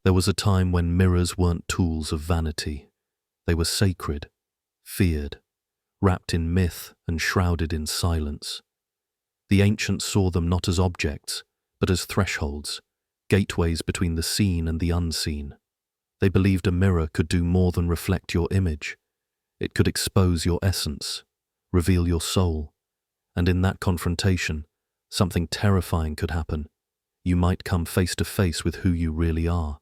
There was a time when mirrors weren't tools of vanity. They were sacred, feared, wrapped in myth and shrouded in silence. The ancients saw them not as objects, but as thresholds, gateways between the seen and the unseen. They believed a mirror could do more than reflect your image. It could expose your essence, reveal your soul, and in that confrontation, something terrifying could happen. You might come face to face with who you really are,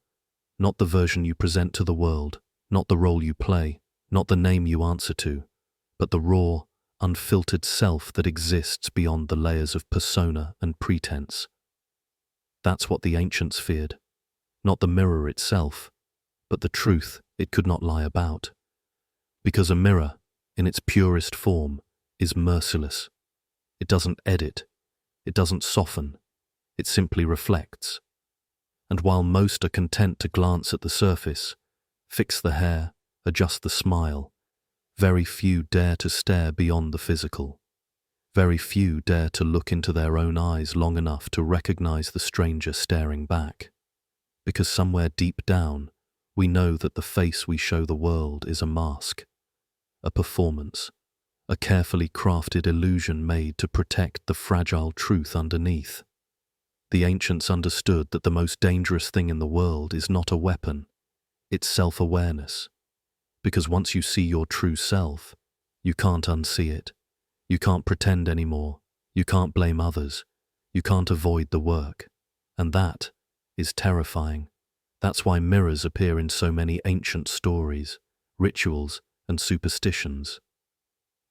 not the version you present to the world, not the role you play, not the name you answer to, but the raw, unfiltered self that exists beyond the layers of persona and pretense. That's what the ancients feared, not the mirror itself, but the truth it could not lie about. Because a mirror, in its purest form, is merciless. It doesn't edit, it doesn't soften, it simply reflects. And while most are content to glance at the surface, fix the hair, adjust the smile, very few dare to stare beyond the physical. Very few dare to look into their own eyes long enough to recognize the stranger staring back. Because somewhere deep down, we know that the face we show the world is a mask, a performance, a carefully crafted illusion made to protect the fragile truth underneath. The ancients understood that the most dangerous thing in the world is not a weapon, it's self-awareness. Because once you see your true self, you can't unsee it. You can't pretend anymore. You can't blame others. You can't avoid the work. And that is terrifying. That's why mirrors appear in so many ancient stories, rituals, and superstitions.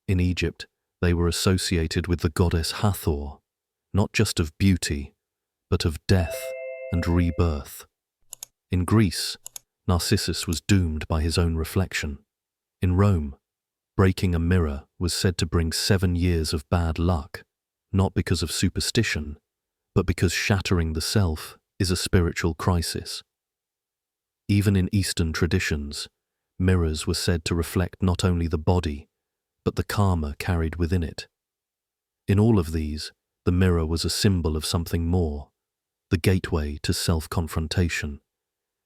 In Egypt, they were associated with the goddess Hathor, not just of beauty, but of death and rebirth. In Greece, Narcissus was doomed by his own reflection. In Rome, breaking a mirror was said to bring 7 years of bad luck, not because of superstition, but because shattering the self is a spiritual crisis. Even in Eastern traditions, mirrors were said to reflect not only the body, but the karma carried within it. In all of these, the mirror was a symbol of something more, the gateway to self-confrontation.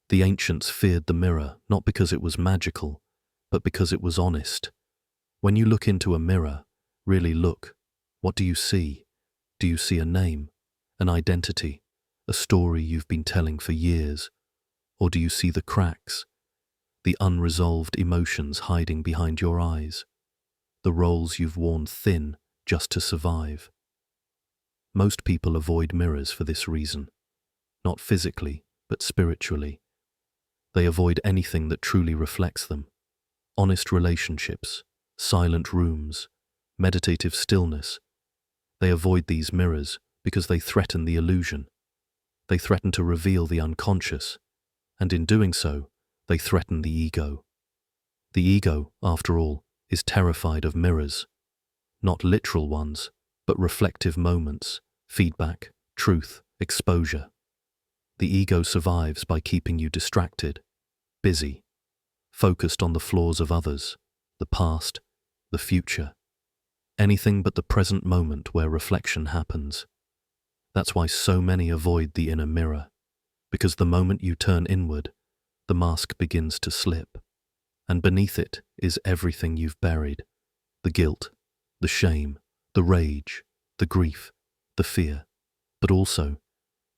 The ancients feared the mirror not because it was magical, but because it was honest. When you look into a mirror, really look. What do you see? Do you see a name, an identity, a story you've been telling for years? Or do you see the cracks, the unresolved emotions hiding behind your eyes, the roles you've worn thin just to survive? Most people avoid mirrors for this reason, not physically, but spiritually. They avoid anything that truly reflects them. Honest relationships, silent rooms, meditative stillness. They avoid these mirrors because they threaten the illusion. They threaten to reveal the unconscious, and in doing so, they threaten the ego. The ego, after all, is terrified of mirrors. Not literal ones, but reflective moments, feedback, truth, exposure. The ego survives by keeping you distracted, busy, focused on the flaws of others, the past, the future, anything but the present moment where reflection happens. That's why so many avoid the inner mirror, because the moment you turn inward, the mask begins to slip, and beneath it is everything you've buried, the guilt, the shame, the rage, the grief, the fear, but also,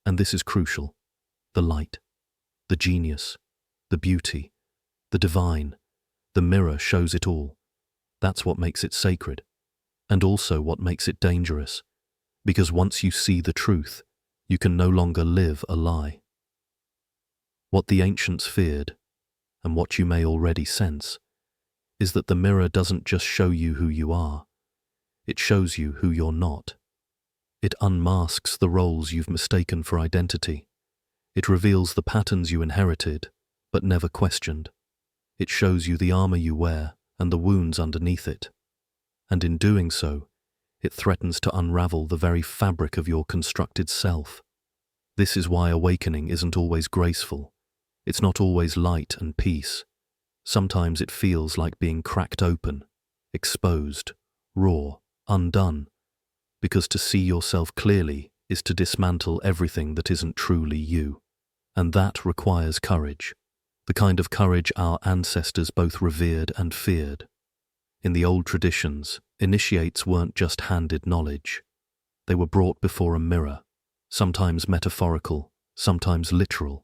and this is crucial, the light, the genius, the beauty, the divine. The mirror shows it all. That's what makes it sacred, and also what makes it dangerous, because once you see the truth, you can no longer live a lie. What the ancients feared, and what you may already sense, is that the mirror doesn't just show you who you are, it shows you who you're not. It unmasks the roles you've mistaken for identity. It reveals the patterns you inherited, but never questioned. It shows you the armor you wear and the wounds underneath it. And in doing so, it threatens to unravel the very fabric of your constructed self. This is why awakening isn't always graceful. It's not always light and peace. Sometimes it feels like being cracked open, exposed, raw, undone, because to see yourself clearly is to dismantle everything that isn't truly you. And that requires courage, the kind of courage our ancestors both revered and feared. In the old traditions, initiates weren't just handed knowledge. They were brought before a mirror, sometimes metaphorical, sometimes literal.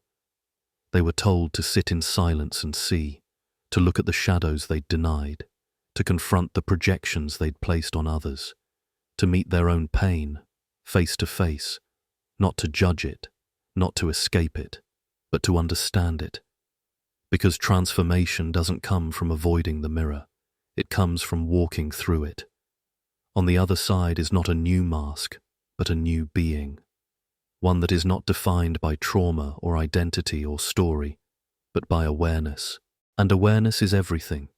They were told to sit in silence and see, to look at the shadows they'd denied, to confront the projections they'd placed on others, to meet their own pain, face to face, not to judge it, not to escape it, but to understand it. Because transformation doesn't come from avoiding the mirror, it comes from walking through it. On the other side is not a new mask, but a new being. One that is not defined by trauma or identity or story, but by awareness. And awareness is everything.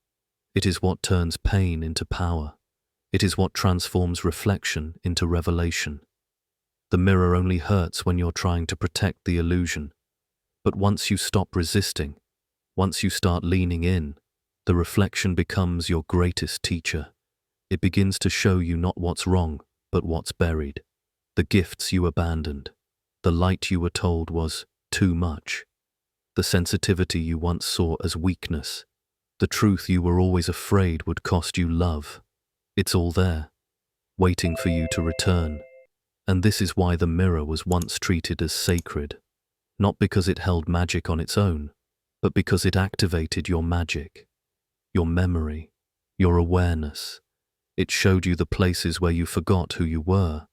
It is what turns pain into power. It is what transforms reflection into revelation. The mirror only hurts when you're trying to protect the illusion. But once you stop resisting, once you start leaning in, the reflection becomes your greatest teacher. It begins to show you not what's wrong, but what's buried. The gifts you abandoned. The light you were told was too much. The sensitivity you once saw as weakness. The truth you were always afraid would cost you love. It's all there, waiting for you to return. And this is why the mirror was once treated as sacred. Not because it held magic on its own, but because it activated your magic, your memory, your awareness. It showed you the places where you forgot who you were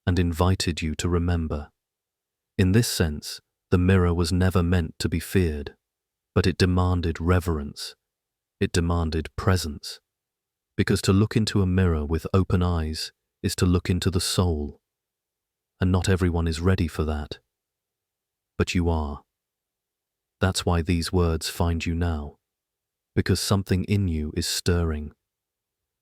and invited you to remember. In this sense, the mirror was never meant to be feared, but it demanded reverence. It demanded presence. Because to look into a mirror with open eyes is to look into the soul. And not everyone is ready for that. But you are. That's why these words find you now. Because something in you is stirring.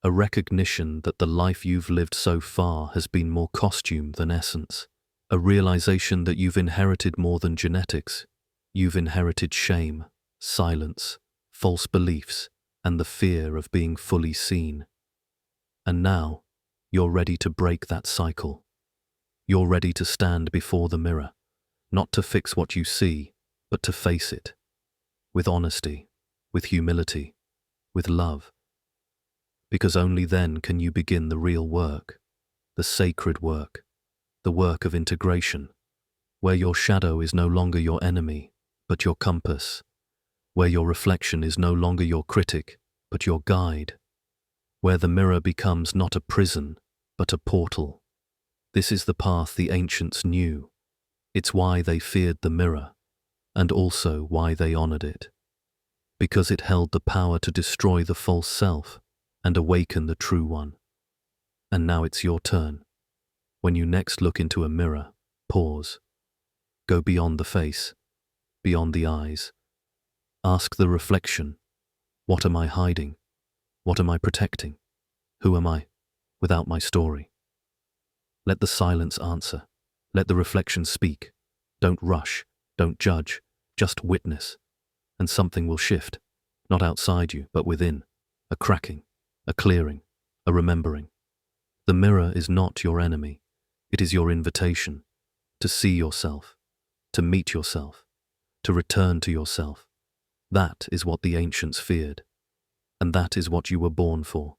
A recognition that the life you've lived so far has been more costume than essence. A realization that you've inherited more than genetics. You've inherited shame, silence, false beliefs, and the fear of being fully seen. And now, you're ready to break that cycle. You're ready to stand before the mirror, not to fix what you see, but to face it. With honesty, with humility, with love. Because only then can you begin the real work, the sacred work, the work of integration, where your shadow is no longer your enemy, but your compass, where your reflection is no longer your critic, but your guide, where the mirror becomes not a prison, but a portal. This is the path the ancients knew. It's why they feared the mirror, and also why they honored it. Because it held the power to destroy the false self and awaken the true one. And now it's your turn. When you next look into a mirror, pause. Go beyond the face, beyond the eyes. Ask the reflection, what am I hiding? What am I protecting? Who am I without my story? Let the silence answer. Let the reflection speak. Don't rush, don't judge, just witness. And something will shift, not outside you, but within. A cracking, a clearing, a remembering. The mirror is not your enemy. It is your invitation to see yourself, to meet yourself, to return to yourself. That is what the ancients feared, and that is what you were born for.